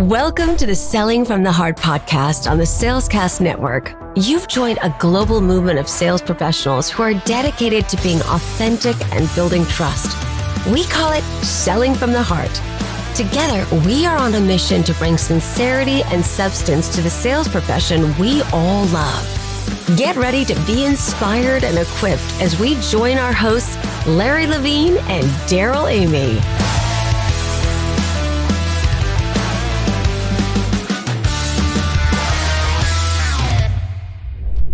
Welcome to the Selling from the Heart podcast on the Salescast Network. You've joined a global movement of sales professionals who are dedicated to being authentic and building trust. We call it Selling from the Heart. Together, we are on a mission to bring sincerity and substance to the sales profession we all love. Get ready to be inspired and equipped as we join our hosts, Larry Levine and Darrell Amy.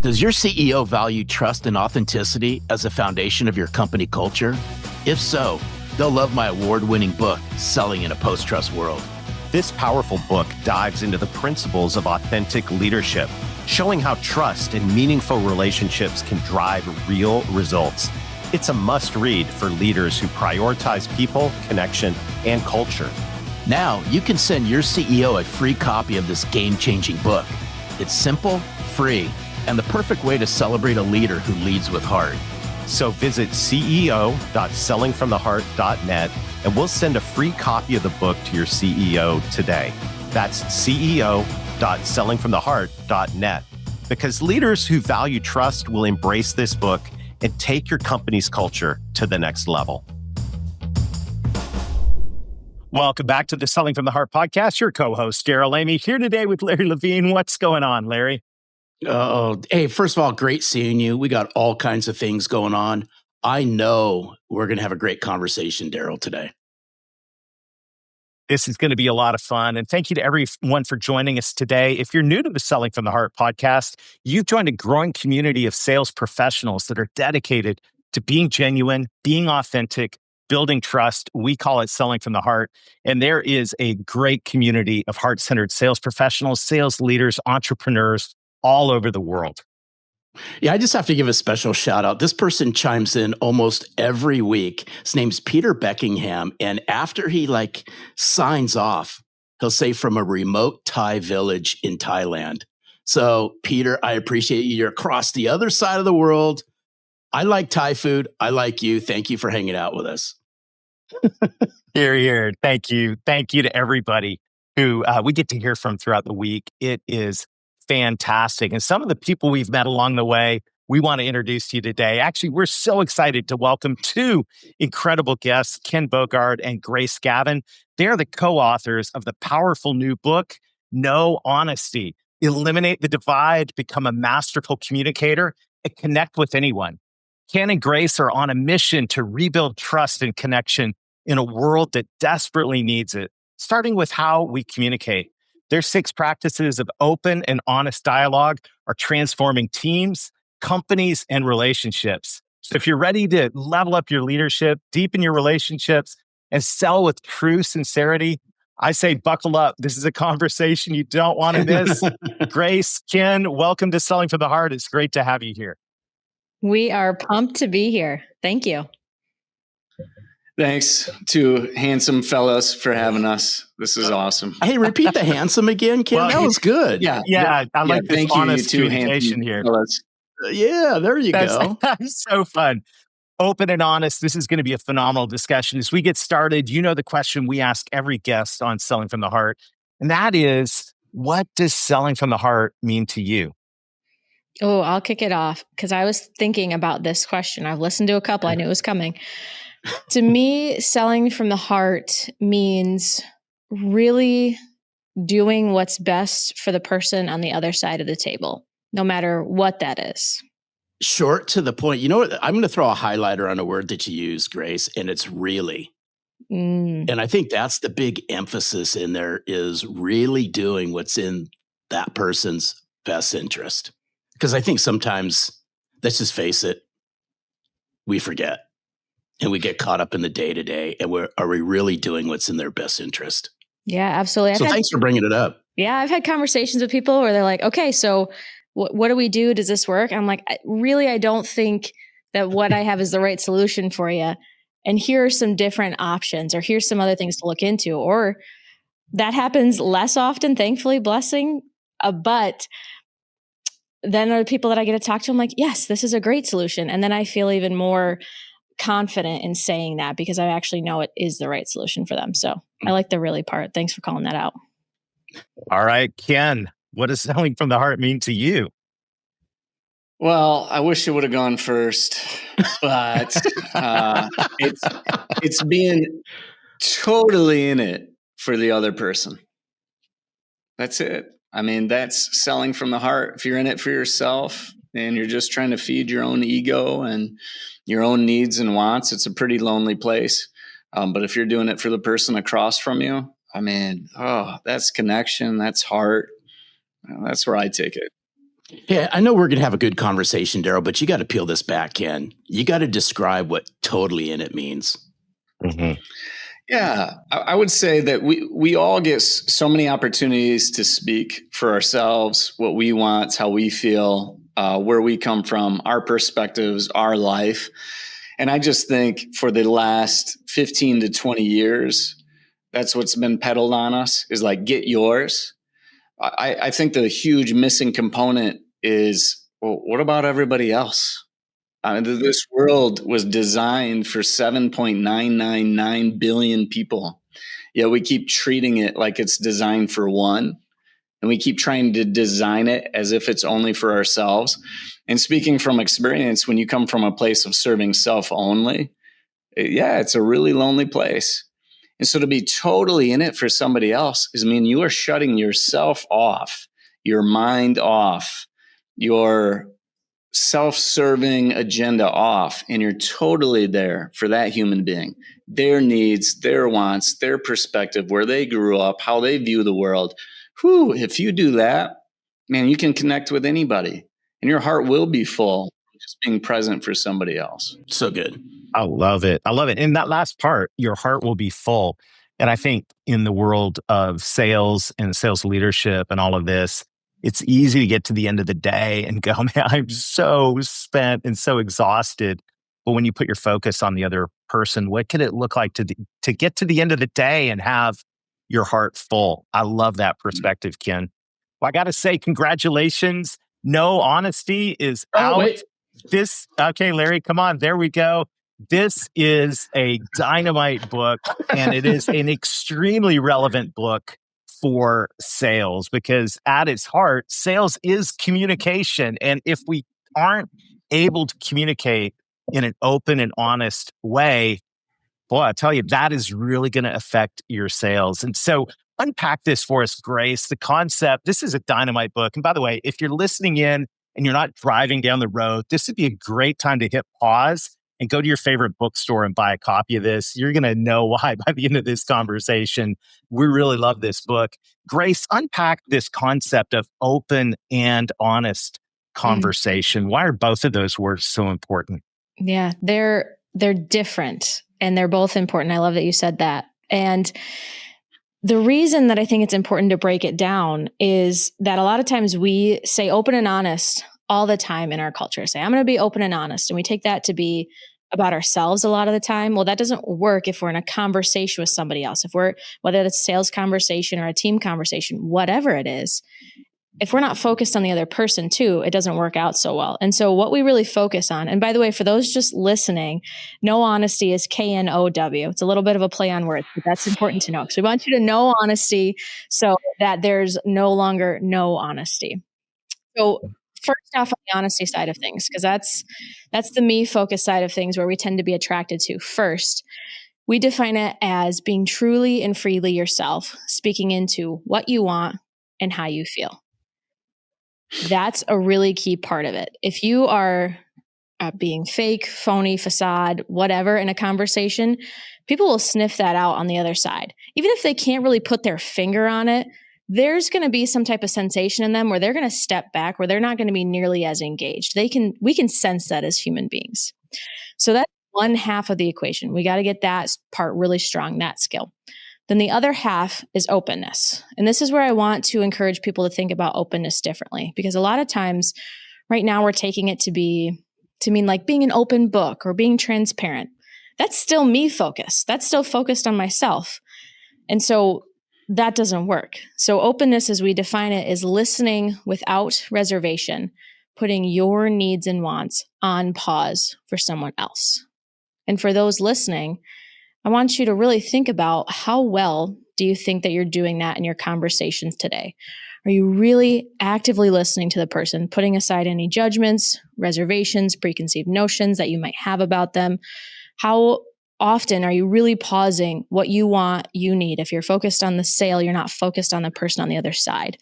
Does your CEO value trust and authenticity as a foundation of your company culture? If so, they'll love my award-winning book, Selling in a Post-Trust World. This powerful book dives into the principles of authentic leadership, showing how trust and meaningful relationships can drive real results. It's a must-read for leaders who prioritize people, connection, and culture. Now, you can send your CEO a free copy of this game-changing book. It's simple, free, and the perfect way to celebrate a leader who leads with heart. So visit ceo.sellingfromtheheart.net and we'll send a free copy of the book to your CEO today. That's ceo.sellingfromtheheart.net. Because leaders who value trust will embrace this book and take your company's culture to the next level. Welcome back to the Selling from the Heart podcast. Your co-host, Darrell Amy, here today with Larry Levine. What's going on, Larry? Oh, hey, first of all, great seeing you. We got all kinds of things going on. I know we're going to have a great conversation, Darrell, today. This is going to be a lot of fun. And thank you to everyone for joining us today. If you're new to the Selling from the Heart podcast, you've joined a growing community of sales professionals that are dedicated to being genuine, being authentic, building trust. We call it Selling from the Heart. And there is a great community of heart-centered sales professionals, sales leaders, entrepreneurs, all over the world. Yeah, I just have to give a special shout out. This person chimes in almost every week. His name's Peter Beckingham. And after he signs off, he'll say from a remote Thai village in Thailand. So Peter, I appreciate you. You're across the other side of the world. I like Thai food. I like you. Thank you for hanging out with us. Here. Thank you. Thank you to everybody who we get to hear from throughout the week. It is fantastic. And some of the people we've met along the way, we want to introduce to you today. Actually, we're so excited to welcome two incredible guests, Ken Bogard and Grace Gavin. They're the co-authors of the powerful new book, No Honesty: Eliminate the Divide, Become a Masterful Communicator, and Connect with Anyone. Ken and Grace are on a mission to rebuild trust and connection in a world that desperately needs it, starting with how we communicate. Their 6 practices of open and honest dialogue are transforming teams, companies, and relationships. So if you're ready to level up your leadership, deepen your relationships, and sell with true sincerity, I say buckle up. This is a conversation you don't want to miss. Grace, Ken, welcome to Selling from the Heart. It's great to have you here. We are pumped to be here. Thank you. Thanks to handsome fellows for having us. This is awesome. Hey, repeat the handsome again, Ken. Well, that was good. Yeah. I like this honest communication here. Fellas. Yeah, there you go. That's so fun. Open and honest. This is going to be a phenomenal discussion. As we get started, you know the question we ask every guest on Selling from the Heart, and that is, what does selling from the heart mean to you? Oh, I'll kick it off because I was thinking about this question. I've listened to a couple. I knew it was coming. To me, selling from the heart means really doing what's best for the person on the other side of the table, no matter what that is. Short to the point. You know what? I'm going to throw a highlighter on a word that you use, Grace, and it's really. And I think that's the big emphasis in there, is really doing what's in that person's best interest. Because I think sometimes, let's just face it, we forget. And we get caught up in the day-to-day, and are we really doing what's in their best interest? Yeah, absolutely. Thanks for bringing it up. Yeah, I've had conversations with people where they're like, okay, so what do we do? Does this work? I'm like, I don't think that what I have is the right solution for you. And here are some different options, or here's some other things to look into. Or that happens less often, thankfully, blessing. But then there are people that I get to talk to. I'm like, yes, this is a great solution. And then I feel even more confident in saying that because I actually know it is the right solution for them. So I like the really part. Thanks for calling that out. All right, Ken, what does selling from the heart mean to you? Well, I wish you would have gone first, but it's being totally in it for the other person. That's it. I mean, that's selling from the heart. If you're in it for yourself and you're just trying to feed your own ego and your own needs and wants, it's a pretty lonely place. But if you're doing it for the person across from you, I mean, that's connection, that's heart. That's where I take it. Yeah, I know we're going to have a good conversation, Darrell, but you got to peel this back, Ken. You got to describe what totally in it means. Mm-hmm. Yeah, I would say that we all get so many opportunities to speak for ourselves, what we want, how we feel, where we come from, our perspectives, our life. And I just think for the last 15 to 20 years, that's what's been peddled on us is like, get yours. I think the huge missing component is, well, what about everybody else? This world was designed for 7.999 billion people. Yet we keep treating it like it's designed for one. And we keep trying to design it as if it's only for ourselves. And speaking from experience, when you come from a place of serving self only, it's a really lonely place. And so to be totally in it for somebody else is mean you are shutting yourself off, your mind off, your self-serving agenda off, and you're totally there for that human being, their needs, their wants, their perspective, where they grew up, how they view the world. Whew, if you do that, man, you can connect with anybody and your heart will be full just being present for somebody else. So good. I love it. I love it. And that last part, your heart will be full. And I think in the world of sales and sales leadership and all of this, it's easy to get to the end of the day and go, man, I'm so spent and so exhausted. But when you put your focus on the other person, what could it look like to get to the end of the day and have your heart full? I love that perspective, Ken. Well, I got to say, congratulations. No Honesty is out. Wait. Okay, Larry, come on. There we go. This is a dynamite book, and it is an extremely relevant book for sales because at its heart, sales is communication. And if we aren't able to communicate in an open and honest way, boy, I tell you, that is really going to affect your sales. And so unpack this for us, Grace. The concept, this is a dynamite book. And by the way, if you're listening in and you're not driving down the road, this would be a great time to hit pause and go to your favorite bookstore and buy a copy of this. You're going to know why by the end of this conversation. We really love this book. Grace, unpack this concept of open and honest conversation. Why are both of those words so important? Yeah, they're different and they're both important. I love that you said that. And the reason that I think it's important to break it down is that a lot of times we say open and honest all the time in our culture. Say, I'm going to be open and honest. And we take that to be about ourselves a lot of the time. Well, that doesn't work if we're in a conversation with somebody else. Whether it's a sales conversation or a team conversation, whatever it is, if we're not focused on the other person too, it doesn't work out so well. And so what we really focus on, and by the way, for those just listening, no honesty is KNOW. It's a little bit of a play on words, but that's important to know. because we want you to know honesty so that there's no longer no honesty. So first off, on the honesty side of things, because that's the me focused side of things where we tend to be attracted to. First, we define it as being truly and freely yourself, speaking into what you want and how you feel. That's a really key part of it. If you are being fake, phony, facade, whatever in a conversation, people will sniff that out on the other side. Even if they can't really put their finger on it, there's going to be some type of sensation in them where they're going to step back, where they're not going to be nearly as engaged. We can sense that as human beings. So that's one half of the equation. We got to get that part really strong, that skill. Then the other half is openness. And this is where I want to encourage people to think about openness differently, because a lot of times right now we're taking it to mean like being an open book or being transparent. That's still me focused. That's still focused on myself. And so that doesn't work. So openness, as we define it, is listening without reservation, putting your needs and wants on pause for someone else. And for those listening, I want you to really think about how well do you think that you're doing that in your conversations today? Are you really actively listening to the person, putting aside any judgments, reservations, preconceived notions that you might have about them? How often are you really pausing what you want, you need? If you're focused on the sale, you're not focused on the person on the other side.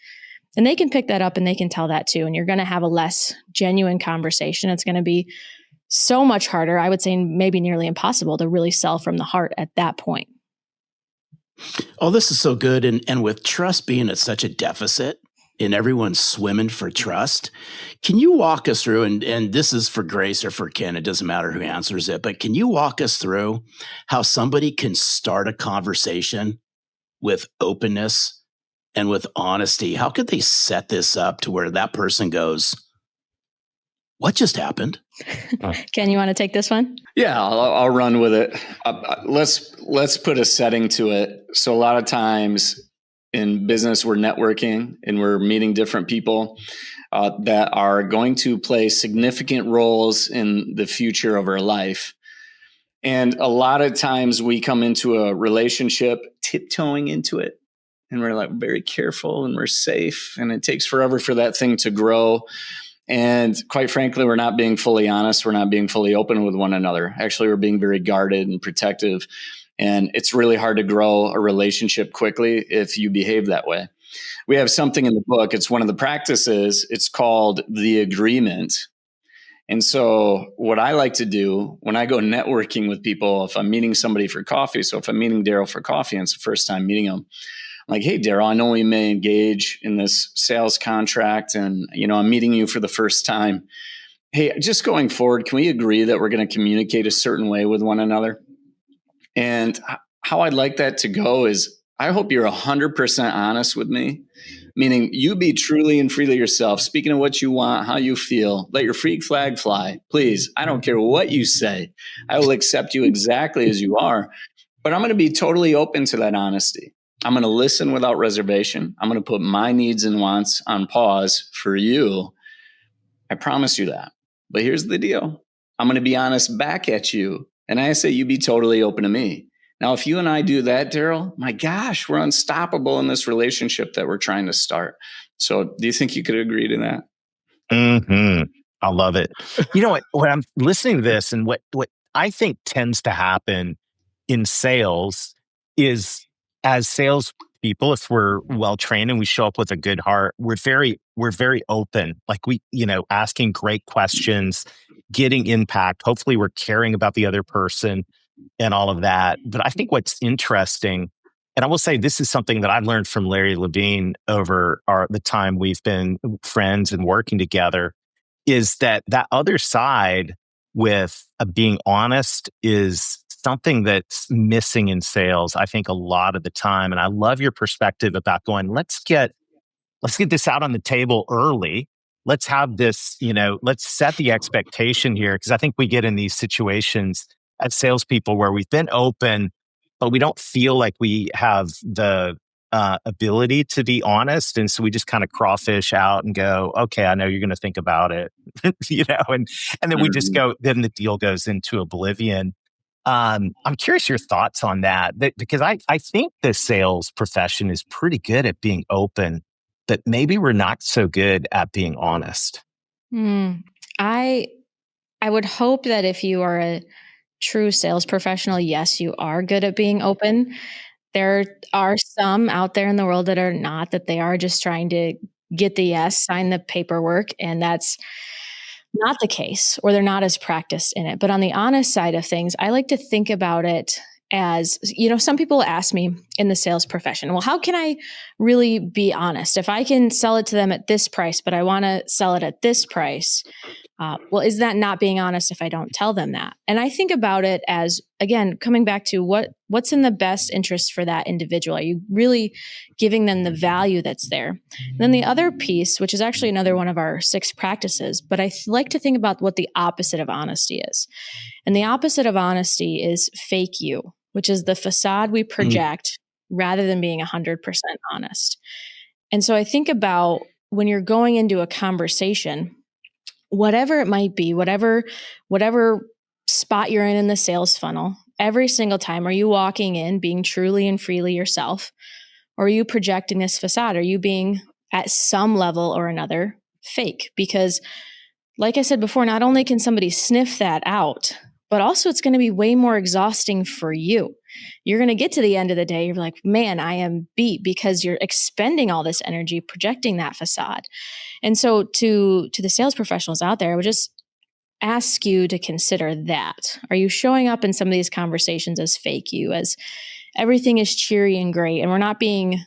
And they can pick that up and they can tell that too. And you're going to have a less genuine conversation. It's going to be so much harder, I would say maybe nearly impossible to really sell from the heart at that point. Oh, this is so good. And with trust being at such a deficit and everyone's swimming for trust, can you walk us through, and this is for Grace or for Ken, it doesn't matter who answers it, but can you walk us through how somebody can start a conversation with openness and with honesty? How could they set this up to where that person goes, what just happened? Ken, you want to take this one? Yeah, I'll run with it. Let's put a setting to it. So a lot of times in business, we're networking and we're meeting different people that are going to play significant roles in the future of our life. And a lot of times we come into a relationship tiptoeing into it, and we're like very careful and we're safe, and it takes forever for that thing to grow. And quite frankly, we're not being fully honest. We're not being fully open with one another. Actually, we're being very guarded and protective. And it's really hard to grow a relationship quickly if you behave that way. We have something in the book. It's one of the practices. It's called the agreement. And so what I like to do when I go networking with people, if I'm meeting somebody for coffee, so if I'm meeting Darrell for coffee and it's the first time meeting him, I'm like, hey, Darrell, I know we may engage in this sales contract and, I'm meeting you for the first time. Hey, just going forward, can we agree that we're going to communicate a certain way with one another? And how I'd like that to go is I hope you're 100% honest with me, meaning you be truly and freely yourself, speaking of what you want, how you feel. Let your freak flag fly. Please, I don't care what you say. I will accept you exactly as you are, but I'm going to be totally open to that honesty. I'm going to listen without reservation. I'm going to put my needs and wants on pause for you. I promise you that. But here's the deal. I'm going to be honest back at you. And I say you be totally open to me. Now, if you and I do that, Darrell, my gosh, we're unstoppable in this relationship that we're trying to start. So do you think you could agree to that? Mm-hmm. I love it. You know what? When I'm listening to this, and what I think tends to happen in sales is, as salespeople, if we're well trained and we show up with a good heart, we're very open. Like asking great questions, getting impact. Hopefully, we're caring about the other person and all of that. But I think what's interesting, and I will say this is something that I've learned from Larry Levine over the time we've been friends and working together, is that other side with being honest is something that's missing in sales, I think, a lot of the time. And I love your perspective about going, let's get this out on the table early. Let's have this, let's set the expectation here. Because I think we get in these situations as salespeople where we've been open, but we don't feel like we have the ability to be honest. And so we just kind of crawfish out and go, okay, I know you're going to think about it, and then we just go, then the deal goes into oblivion. I'm curious your thoughts on that because I think the sales profession is pretty good at being open, but maybe we're not so good at being honest. I would hope that if you are a true sales professional, yes, you are good at being open. There are some out there in the world that are not, that they are just trying to get the yes, sign the paperwork, and that's not the case, or they're not as practiced in it. But on the honest side of things, I like to think about it as, some people ask me in the sales profession, well, how can I really be honest? If I can sell it to them at this price, but I want to sell it at this price, well, is that not being honest if I don't tell them that? And I think about it as, again, coming back to what's in the best interest for that individual. Are you really giving them the value that's there? And then the other piece, which is actually another one of our 6 practices, but I like to think about what the opposite of honesty is. And the opposite of honesty is fake you, which is the facade we project rather than being 100% honest. And so I think about when you're going into a conversation, whatever it might be, whatever spot you're in the sales funnel, every single time, are you walking in being truly and freely yourself? Or are you projecting this facade? Are you being at some level or another fake? Because like I said before, not only can somebody sniff that out, but also it's going to be way more exhausting for you. You're going to get to the end of the day, you're like, man, I am beat, because you're expending all this energy projecting that facade. And so to the sales professionals out there, I would just ask you to consider that. Are you showing up in some of these conversations as fake you, as everything is cheery and great, and we're not being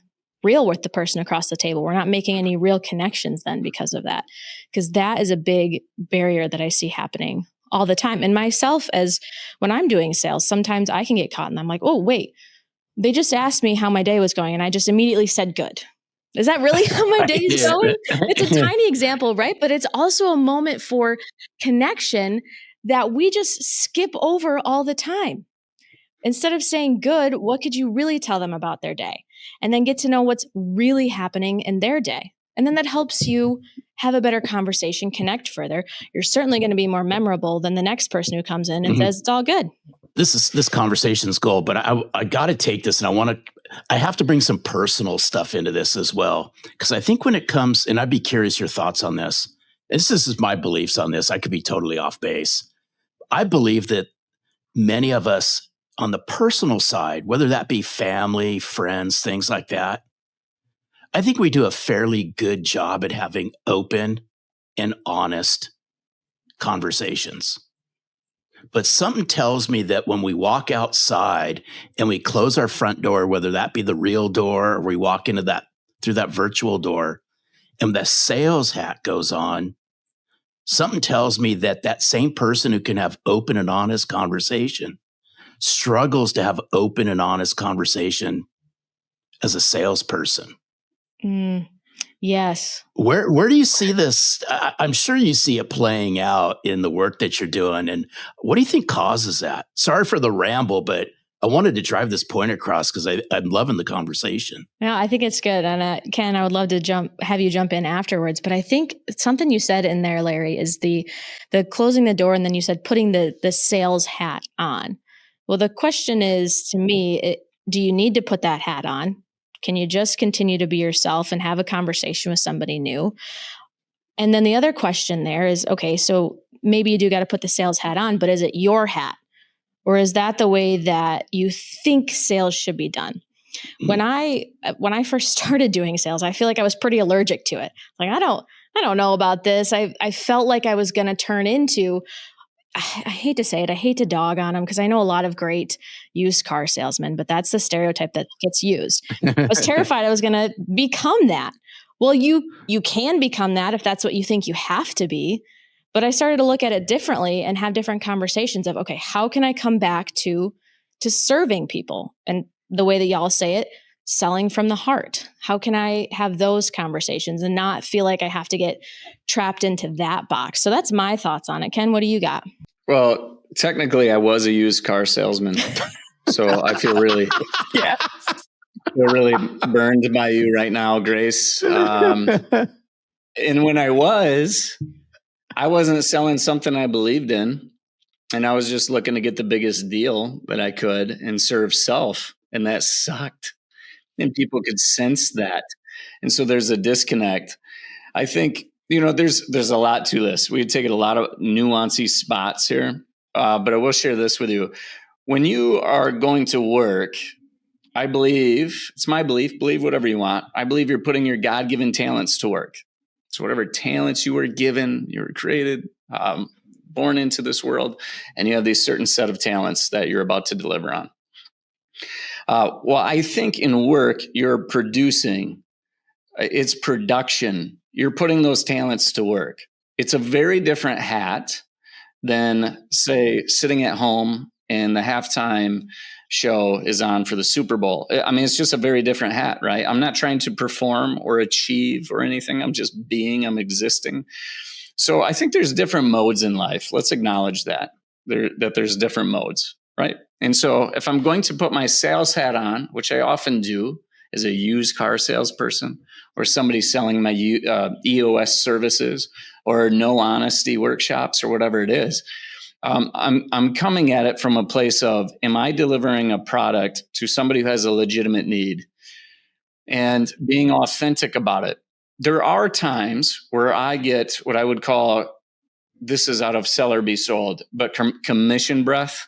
real with the person across the table? We're not making any real connections then because of that, because that is a big barrier that I see happening all the time. And myself, as when I'm doing sales, sometimes I can get caught and I'm like, oh, wait, they just asked me how my day was going and I just immediately said good. Is that really how my day is going? It's a tiny example, right? But it's also a moment for connection that we just skip over all the time. Instead of saying good, what could you really tell them about their day? And then get to know what's really happening in their day. And then that helps you have a better conversation, connect further. You're certainly going to be more memorable than the next person who comes in and says it's all good. This conversation's gold, but I got to take this, and I have to bring some personal stuff into this as well, because I think when it comes, and I'd be curious your thoughts on this. This is my beliefs on this. I could be totally off base. I believe that many of us on the personal side, whether that be family, friends, things like that, I think we do a fairly good job at having open and honest conversations. But something tells me that when we walk outside and we close our front door, whether that be the real door or we walk into through that virtual door, and the sales hat goes on, something tells me that that same person who can have open and honest conversation struggles to have open and honest conversation as a salesperson. Yes. Where do you see this? I'm sure you see it playing out in the work that you're doing. And what do you think causes that? Sorry for the ramble, but I wanted to drive this point across because I'm loving the conversation. No, I think it's good. And Ken, I would love to have you jump in afterwards. But I think something you said in there, Larry, is the closing the door, and then you said putting the sales hat on. Well, the question is, to me, do you need to put that hat on? Can you just continue to be yourself and have a conversation with somebody new? And then the other question there is, okay, so maybe you do got to put the sales hat on, but is it your hat? Or is that the way that you think sales should be done? When I first started doing sales, I feel like I was pretty allergic to it. Like, I don't know about this. I felt like I was going to turn into, I hate to say it, I hate to dog on them because I know a lot of great used car salesmen, but that's the stereotype that gets used. I was terrified I was going to become that. Well, you can become that if that's what you think you have to be. But I started to look at it differently and have different conversations of, okay, how can I come back to serving people? And the way that y'all say it, selling from the heart. How can I have those conversations and not feel like I have to get trapped into that box? So that's my thoughts on it. Ken, what do you got? Well, technically I was a used car salesman. So I feel really, really burned by you right now, Grace. And when I wasn't selling something I believed in, and I was just looking to get the biggest deal that I could and serve self. And that sucked. And people could sense that. And so there's a disconnect. I think, there's a lot to this. We've taken a lot of nuancy spots here, but I will share this with you. When you are going to work, I believe, it's my belief, believe whatever you want. I believe you're putting your God-given talents to work. So whatever talents you were given, you were created, born into this world, and you have these certain set of talents that you're about to deliver on. Well, I think in work, you're producing. It's production. You're putting those talents to work. It's a very different hat than, say, sitting at home and the halftime show is on for the Super Bowl. I mean, it's just a very different hat, right? I'm not trying to perform or achieve or anything. I'm just being, I'm existing. So I think there's different modes in life. Let's acknowledge that there's different modes, right? And so if I'm going to put my sales hat on, which I often do as a used car salesperson or somebody selling my EOS services or no honesty workshops or whatever it is, I'm coming at it from a place of, am I delivering a product to somebody who has a legitimate need, and being authentic about it? There are times where I get what I would call, this is out of Seller Be Sold, but commission breath,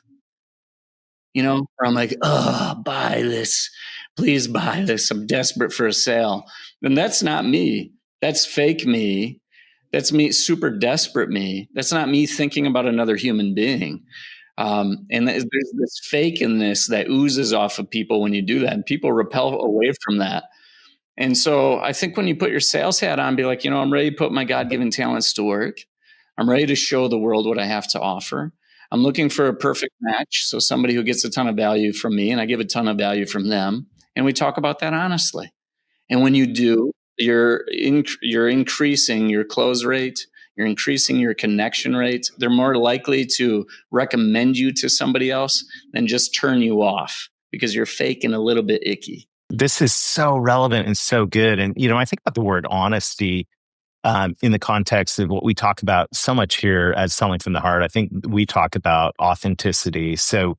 where I'm like, oh, buy this, please buy this. I'm desperate for a sale. And that's not me. That's fake me. That's me, super desperate me. That's not me thinking about another human being. And there's this fakeness that oozes off of people when you do that, and people repel away from that. And so I think when you put your sales hat on, be like, I'm ready to put my God-given talents to work. I'm ready to show the world what I have to offer. I'm looking for a perfect match. So somebody who gets a ton of value from me and I give a ton of value from them. And we talk about that honestly. And when you do, you're increasing your close rate. You're increasing your connection rate. They're more likely to recommend you to somebody else than just turn you off because you're fake and a little bit icky. This is so relevant and so good. And, I think about the word honesty in the context of what we talk about so much here as Selling from the Heart. I think we talk about authenticity. So,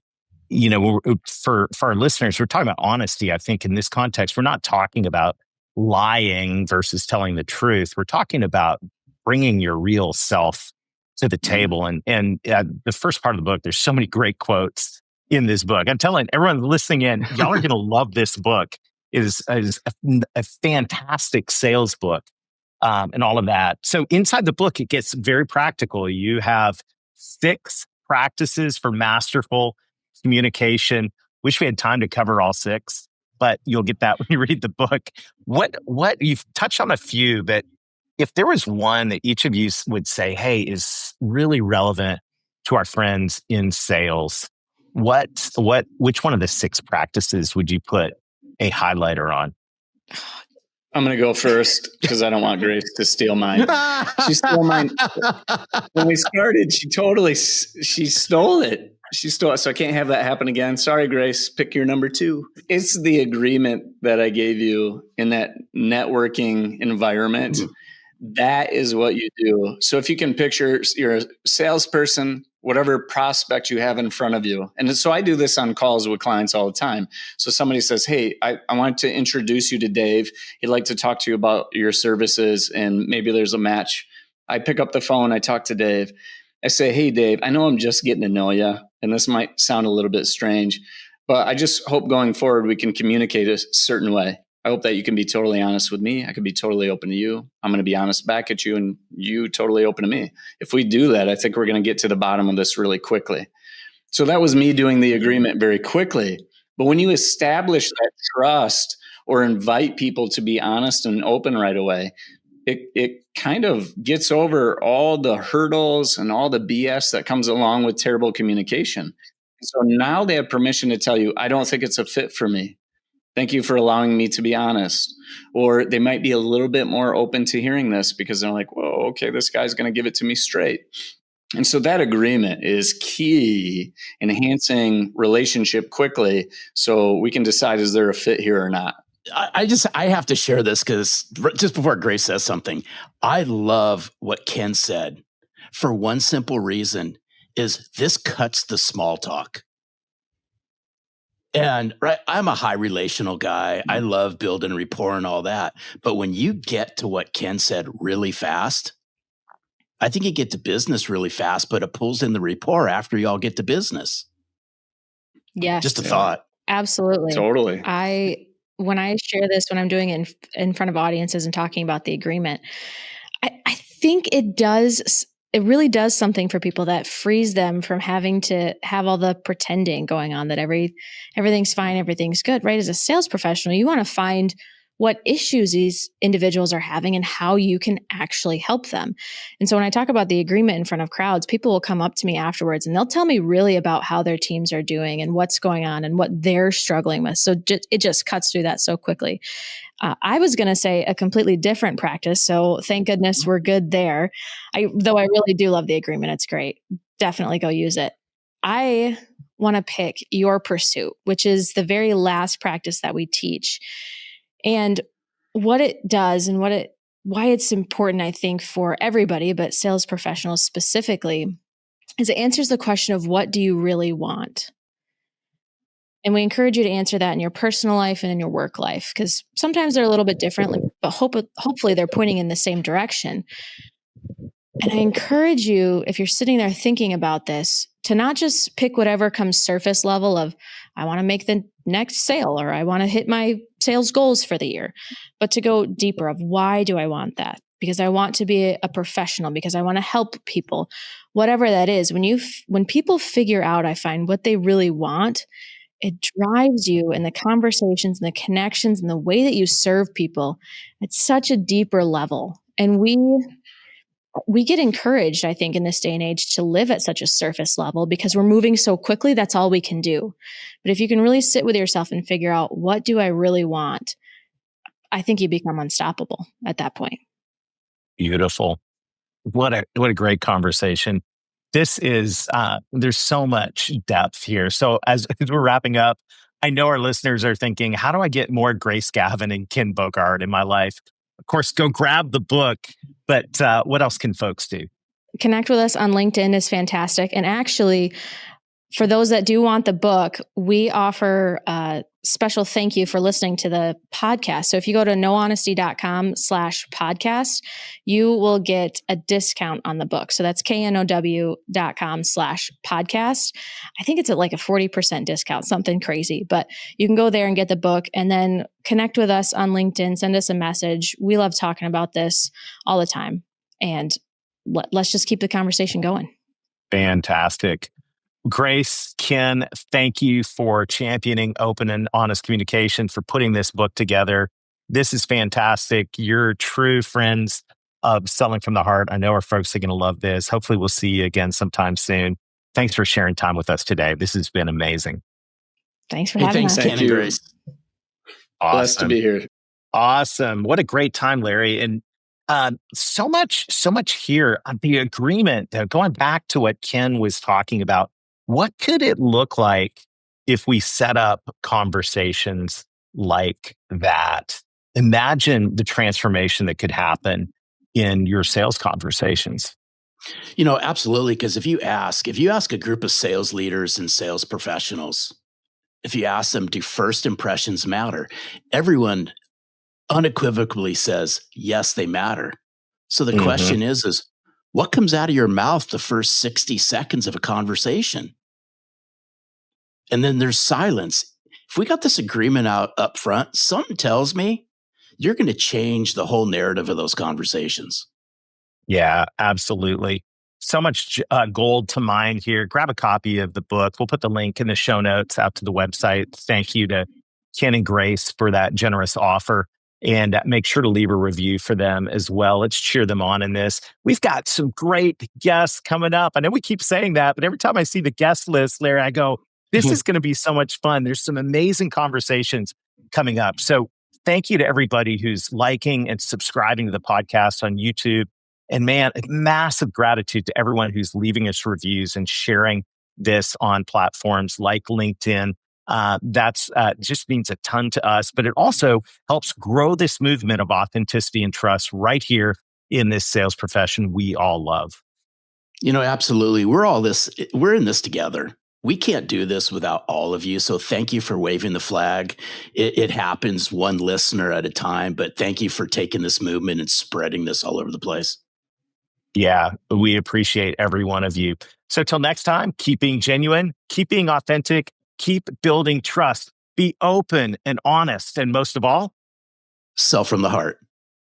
for our listeners, we're talking about honesty. I think in this context, we're not talking about lying versus telling the truth. We're talking about bringing your real self to the table. And the first part of the book, there's so many great quotes in this book. I'm telling everyone listening in, y'all are going to love this book. It is a fantastic sales book and all of that. So inside the book, it gets very practical. You have 6 practices for masterful communication. Wish we had time to cover all 6, but you'll get that when you read the book. What you've touched on a few, but if there was one that each of you would say, hey, is really relevant to our friends in sales, which one of the 6 practices would you put a highlighter on? I'm going to go first because I don't want Grace to steal mine. She stole mine. When we started, she stole it. She stole it. So I can't have that happen again. Sorry, Grace. Pick your number 2. It's the agreement that I gave you in that networking environment. That is what you do. So if you can picture, you're a salesperson, whatever prospect you have in front of you. And so I do this on calls with clients all the time. So somebody says, hey, I want to introduce you to Dave. He'd like to talk to you about your services and maybe there's a match. I pick up the phone. I talk to Dave. I say, hey, Dave, I know I'm just getting to know you. And this might sound a little bit strange, but I just hope going forward we can communicate a certain way. I hope that you can be totally honest with me. I can be totally open to you. I'm going to be honest back at you and you totally open to me. If we do that, I think we're going to get to the bottom of this really quickly. So that was me doing the agreement very quickly. But when you establish that trust or invite people to be honest and open right away, it kind of gets over all the hurdles and all the BS that comes along with terrible communication. So now they have permission to tell you, I don't think it's a fit for me. Thank you for allowing me to be honest. Or they might be a little bit more open to hearing this because they're like, whoa, okay, this guy's going to give it to me straight. And so that agreement is key, enhancing relationship quickly so we can decide, is there a fit here or not? I have to share this because just before Grace says something, I love what Ken said for one simple reason is this cuts the small talk. And I'm a high relational guy. I love building rapport and all that. But when you get to what Ken said really fast, I think you get to business really fast, but it pulls in the rapport after you all get to business. Yes. Just a thought. Absolutely. Totally. When I share this, when I'm doing it in front of audiences and talking about the agreement, I think it really does something for people that frees them from having to have all the pretending going on that everything's fine, everything's good, right? As a sales professional, you want to find what issues these individuals are having and how you can actually help them. And so when I talk about the agreement in front of crowds, people will come up to me afterwards and they'll tell me really about how their teams are doing and what's going on and what they're struggling with. So it just cuts through that so quickly. I was going to say a completely different practice. So thank goodness we're good there. Though I really do love the agreement. It's great. Definitely go use it. I want to pick your pursuit, which is the very last practice that we teach. And what it does and why it's important, I think, for everybody, but sales professionals specifically, is it answers the question of what do you really want? And we encourage you to answer that in your personal life and in your work life, because sometimes they're a little bit different, but hopefully they're pointing in the same direction. And I encourage you, if you're sitting there thinking about this, to not just pick whatever comes surface level of, I want to make the next sale, or I want to hit my sales goals for the year, but to go deeper of, why do I want that? Because I want to be a professional, because I want to help people, whatever that is. When people figure out, I find, what they really want, it drives you in the conversations and the connections and the way that you serve people at such a deeper level. And we get encouraged, I think, in this day and age to live at such a surface level because we're moving so quickly. That's all we can do. But if you can really sit with yourself and figure out, what do I really want? I think you become unstoppable at that point. Beautiful. What a great conversation. This is, there's so much depth here. So as we're wrapping up, I know our listeners are thinking, how do I get more Grace Gavin and Ken Bogard in my life? Of course, go grab the book, but what else can folks do? Connect with us on LinkedIn is fantastic. And actually, for those that do want the book, we offer a special thank you for listening to the podcast. So if you go to knohonesty.com/podcast, you will get a discount on the book. So that's know.com/podcast. I think it's at like a 40% discount, something crazy, but you can go there and get the book and then connect with us on LinkedIn, send us a message. We love talking about this all the time. And let's just keep the conversation going. Fantastic. Grace, Ken, thank you for championing open and honest communication, for putting this book together. This is fantastic. You're true friends of Selling from the Heart. I know our folks are going to love this. Hopefully we'll see you again sometime soon. Thanks for sharing time with us today. This has been amazing. Thanks for having us. Ken and Grace. Awesome. Blessed to be here. Awesome. What a great time, Larry. And so much here on the agreement. Going back to what Ken was talking about, what could it look like if we set up conversations like that? Imagine the transformation that could happen in your sales conversations. Absolutely. Because if you ask a group of sales leaders and sales professionals, if you ask them, do first impressions matter? Everyone unequivocally says, yes, they matter. So the question is what comes out of your mouth the first 60 seconds of a conversation? And then there's silence. If we got this agreement out up front, something tells me you're going to change the whole narrative of those conversations. Yeah, absolutely. So much gold to mine here. Grab a copy of the book. We'll put the link in the show notes out to the website. Thank you to Ken and Grace for that generous offer. And make sure to leave a review for them as well. Let's cheer them on in this. We've got some great guests coming up. I know we keep saying that, but every time I see the guest list, Larry, I go, this is going to be so much fun. There's some amazing conversations coming up. So thank you to everybody who's liking and subscribing to the podcast on YouTube. And man, massive gratitude to everyone who's leaving us reviews and sharing this on platforms like LinkedIn. That's just means a ton to us, but it also helps grow this movement of authenticity and trust right here in this sales profession we all love. Absolutely. We're in this together. We can't do this without all of you. So thank you for waving the flag. It happens one listener at a time, but thank you for taking this movement and spreading this all over the place. Yeah, we appreciate every one of you. So till next time, keep being genuine, keep being authentic, keep building trust, be open and honest, and most of all, sell from the heart.